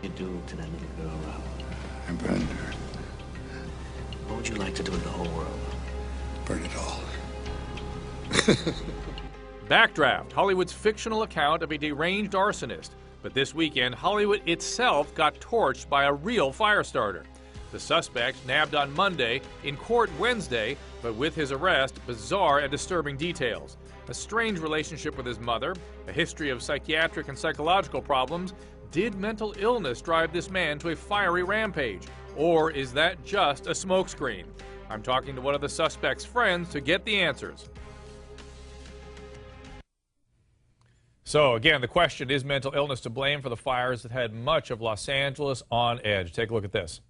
You do to that little girl, Rob? I burned her. What would you like to do to the whole world? Burn it all. Backdraft, Hollywood's fictional account of a deranged arsonist. But this weekend, Hollywood itself got torched by a real fire starter. The suspect nabbed on Monday, in court Wednesday, but with his arrest, bizarre and disturbing details. A strange relationship with his mother, a history of psychiatric and psychological problems. Did mental illness drive this man to a fiery rampage? Or is that just a smokescreen? I'm talking to one of the suspect's friends to get the answers. So again, the question, is mental illness to blame for the fires that had much of Los Angeles on edge? Take a look at this.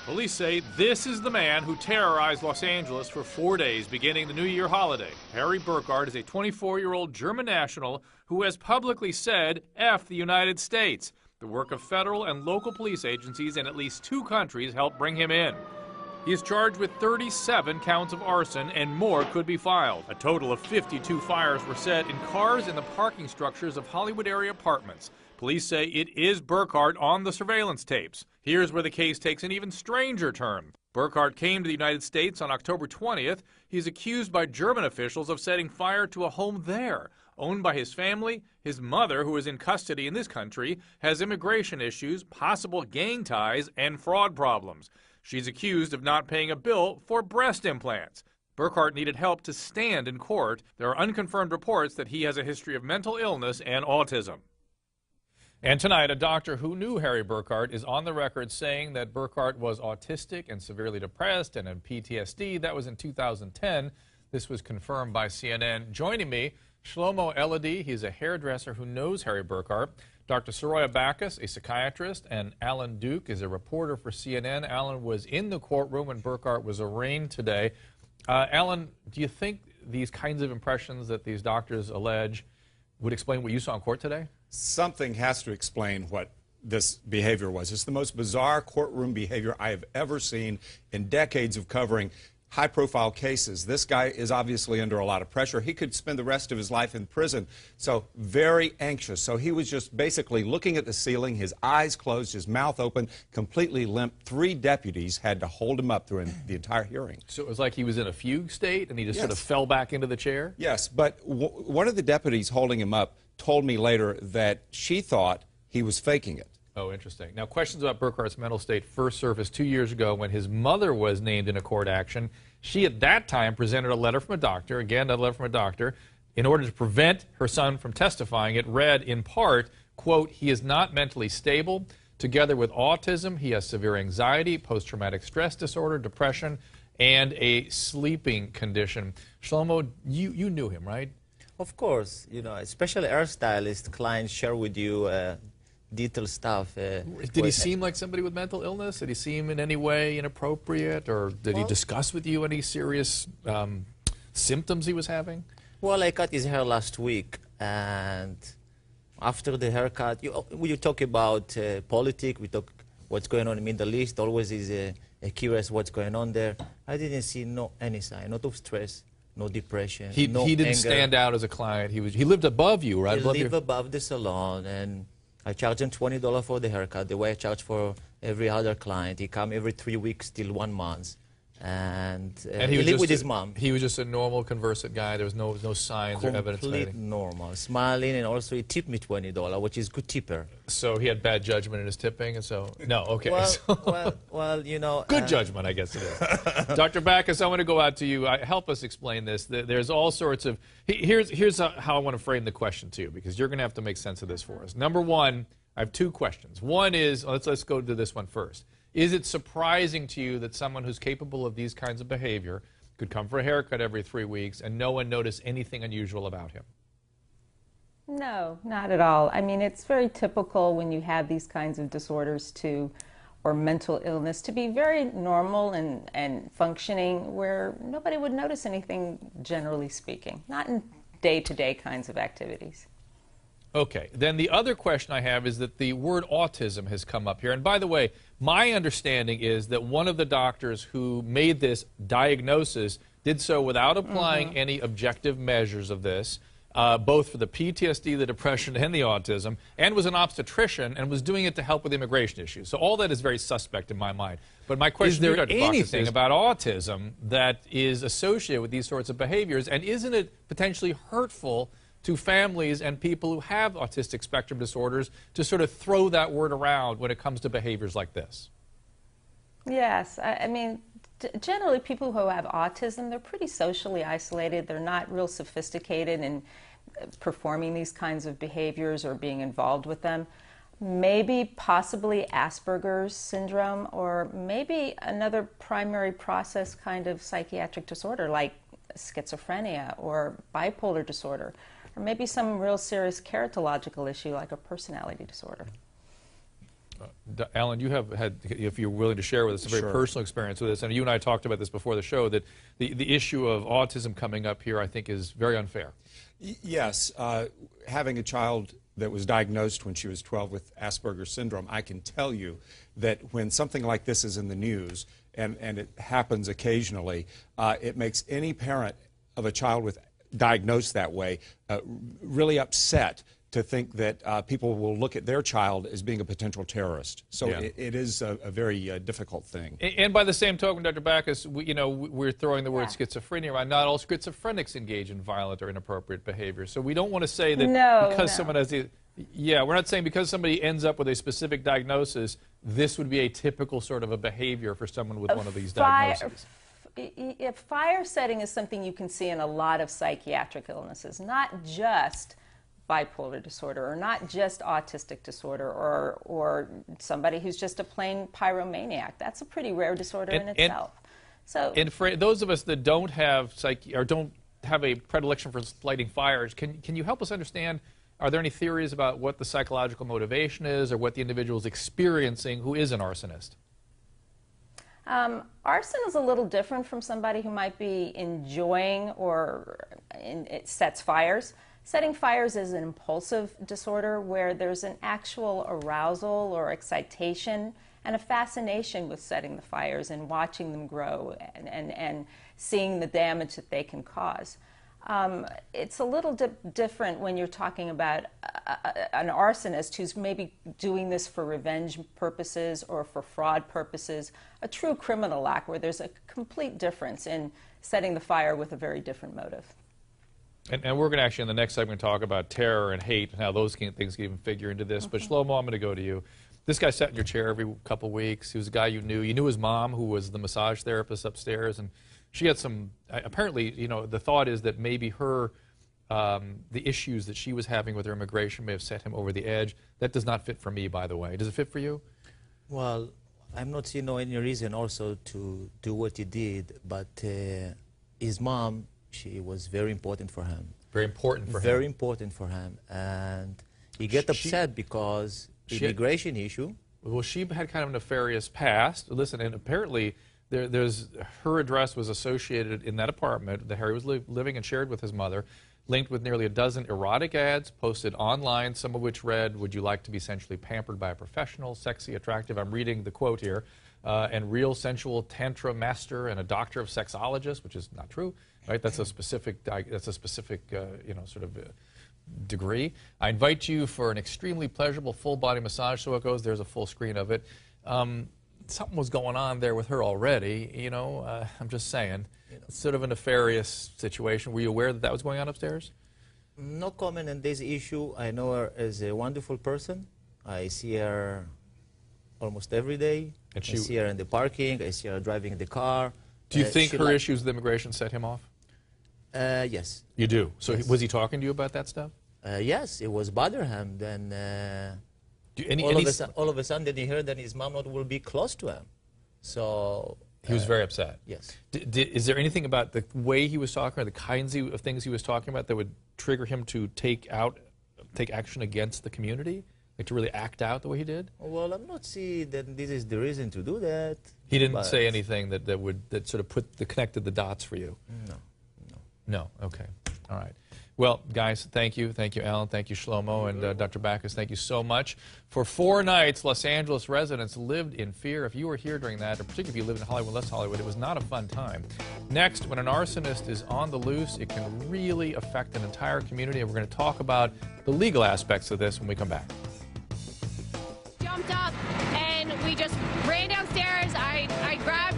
Police say this is the man who terrorized Los Angeles for 4 days beginning the New Year holiday. Harry Burkhardt is a 24-year-old German national who has publicly said, F the United States. The work of federal and local police agencies in at least 2 countries helped bring him in. He is charged with 37 counts of arson, and more could be filed. A total of 52 fires were set in cars in the parking structures of Hollywood area apartments. Police say it is Burkhardt on the surveillance tapes. Here's where the case takes an even stranger turn. Burkhardt came to the United States on October 20th. He's accused by German officials of setting fire to a home there, owned by his family. His mother, who is in custody in this country, has immigration issues, possible gang ties, and fraud problems. She's accused of not paying a bill for breast implants. Burkhardt needed help to stand in court. There are unconfirmed reports that he has a history of mental illness and autism. And tonight, a doctor who knew Harry Burkhardt is on the record saying that Burkhardt was autistic and severely depressed and had PTSD. That was in 2010. This was confirmed by CNN. Joining me, Shlomo Elady. He's a hairdresser who knows Harry Burkhardt. Dr. Soraya Backus, a psychiatrist, and Alan Duke is a reporter for CNN. Alan was in the courtroom when Burkhardt was arraigned today. Alan, do you think these kinds of impressions that these doctors allege would explain what you saw in court today? Something has to explain what this behavior was. It's the most bizarre courtroom behavior I have ever seen in decades of covering high-profile cases. This guy is obviously under a lot of pressure. He could spend the rest of his life in prison, so very anxious. So he was just basically looking at the ceiling, his eyes closed, his mouth open, completely limp. 3 deputies had to hold him up during the entire hearing. So it was like he was in a fugue state and he just Yes. sort of fell back into the chair? Yes, but one of the deputies holding him up told me later that she thought he was faking it. Oh, interesting. Now, questions about Burkhardt's mental state first surfaced 2 years ago when his mother was named in a court action. She, at that time, presented a letter from a doctor, again, a letter from a doctor, in order to prevent her son from testifying. It read, in part, quote, he is not mentally stable. Together with autism, he has severe anxiety, post-traumatic stress disorder, depression, and a sleeping condition. Shlomo, you knew him, right? Of course. You know, especially hairstylist clients share with you detailed stuff. Did he seem like somebody with mental illness? Did he seem in any way inappropriate? Or did he discuss with you any serious symptoms he was having? Well, I cut his hair last week, and after the haircut, you talk about politics, we talk what's going on in the Middle East, always is curious what's going on there. I didn't see any sign, not of stress, no depression, He didn't anger. stand out as a client. He lived above you, right? He lived above the salon, and I charge him $20 for the haircut, the way I charge for every other client. He come every 3 weeks till 1 month. And he lived with his mom. He was just a normal, conversant guy. There was no signs or evidence of anything. Complete normal, smiling, and also he tipped me $20, which is good tipper. So he had bad judgment in his tipping, and so no, okay. Well, you know. Good judgment, I guess it is. Dr. Backus, I want to go out to you. Help us explain this. There's all sorts of. Here's how I want to frame the question to you, because you're going to have to make sense of this for us. Number one, I have 2 questions. One is, let's go to this one first. Is it surprising to you that someone who's capable of these kinds of behavior could come for a haircut every 3 weeks and no one notice anything unusual about him? No, not at all. I mean, it's very typical when you have these kinds of disorders or mental illness to be very normal and functioning where nobody would notice anything, generally speaking, not in day-to-day kinds of activities. Okay, then the other question I have is that the word autism has come up here. And by the way, my understanding is that one of the doctors who made this diagnosis did so without applying any objective measures of this. both for the PTSD, the depression, and the autism, and was an obstetrician and was doing it to help with immigration issues. So all that is very suspect in my mind. But my question to you, Dr. Fox, is anything about autism that is associated with these sorts of behaviors, and isn't it potentially hurtful to families and people who have autistic spectrum disorders to sort of throw that word around when it comes to behaviors like this? Yes, I mean, generally people who have autism, they're pretty socially isolated. They're not real sophisticated in performing these kinds of behaviors or being involved with them. Maybe possibly Asperger's syndrome, or maybe another primary process kind of psychiatric disorder like schizophrenia or bipolar disorder, or maybe some real serious characterological issue like a personality disorder. Alan, you have had, if you're willing to share with us, a very personal experience with this, and you and I talked about this before the show, that the issue of autism coming up here, I think, is very unfair. Yes. Having a child that was diagnosed when she was 12 with Asperger's syndrome, I can tell you that when something like this is in the news, and it happens occasionally, it makes any parent of a child diagnosed that way really upset to think that people will look at their child as being a potential terrorist. So it is a very difficult thing. And by the same token, Dr. Backus, we're throwing the word schizophrenia around. Not all schizophrenics engage in violent or inappropriate behavior. So we don't want to say that because someone has the... Yeah, we're not saying because somebody ends up with a specific diagnosis, this would be a typical sort of a behavior for someone with one of these diagnoses. Fire setting is something you can see in a lot of psychiatric illnesses, not just bipolar disorder, or not just autistic disorder, or somebody who's just a plain pyromaniac. That's a pretty rare disorder in itself. And for those of us that don't have don't have a predilection for lighting fires, can you help us understand? Are there any theories about what the psychological motivation is, or what the individual is experiencing who is an arsonist? Arson is a little different from somebody who might be enjoying or it sets fires. Setting fires is an impulsive disorder where there's an actual arousal or excitation and a fascination with setting the fires and watching them grow and seeing the damage that they can cause. It's a little different when you're talking about an arsonist who's maybe doing this for revenge purposes or for fraud purposes, a true criminal act where there's a complete difference in setting the fire with a very different motive. And we're going to actually, in the next segment, talk about terror and hate and how those things can even figure into this. But Shlomo, I'm going to go to you. This guy sat in your chair every couple of weeks. He was a guy you knew. You knew his mom, who was the massage therapist upstairs, and she had some, apparently, the thought is that maybe her, the issues that she was having with her immigration may have set him over the edge. That does not fit for me, by the way. Does it fit for you? Well, I'm not seeing any reason also to do what he did, but his mom, she was very important for him. Very important for him. Very important for him. And he get upset because immigration issue. Well, she had kind of a nefarious past. Listen, and apparently her address was associated in that apartment that Harry was living and shared with his mother, linked with nearly a dozen erotic ads posted online, some of which read, "Would you like to be sensually pampered by a professional, sexy, attractive?" I'm reading the quote here. And real sensual tantra master and a doctor of sexologist, which is not true, right? That's a specific, sort of degree. I invite you for an extremely pleasurable full body massage. So it goes. There's a full screen of it. Something was going on there with her already. I'm just saying. It's sort of a nefarious situation. Were you aware that that was going on upstairs? No comment on this issue. I know her as a wonderful person. I see her almost every day. I see her in the parking. I see her driving the car. Do you think her issues with immigration set him off? Yes. You do? So yes. Was he talking to you about that stuff? Yes, it was bother him. Then all of a sudden, then he heard that his mom will be close to him. So he was very upset. Yes. Is there anything about the way he was talking, or the kinds of things he was talking about, that would trigger him to take action against the community? Like to really act out the way he did? Well, I'm not seeing that this is the reason to do that. He didn't say anything that sort of connected the dots for you? No. No, okay. All right. Well, guys, thank you. Thank you, Alan. Thank you, Shlomo. And Dr. Backus, thank you so much. For 4 nights, Los Angeles residents lived in fear. If you were here during that, or particularly if you lived in Hollywood, West Hollywood, it was not a fun time. Next, when an arsonist is on the loose, it can really affect an entire community. And we're going to talk about the legal aspects of this when we come back. Jumped up, and we just ran downstairs. I grabbed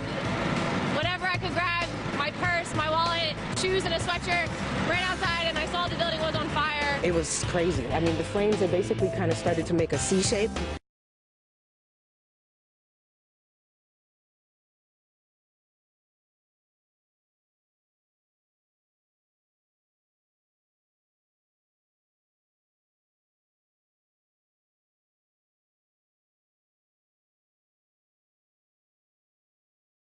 whatever I could grab, my purse, my wallet, shoes, and a sweatshirt, ran outside, and I saw the building was on fire. It was crazy. I mean, the flames had basically kind of started to make a C shape.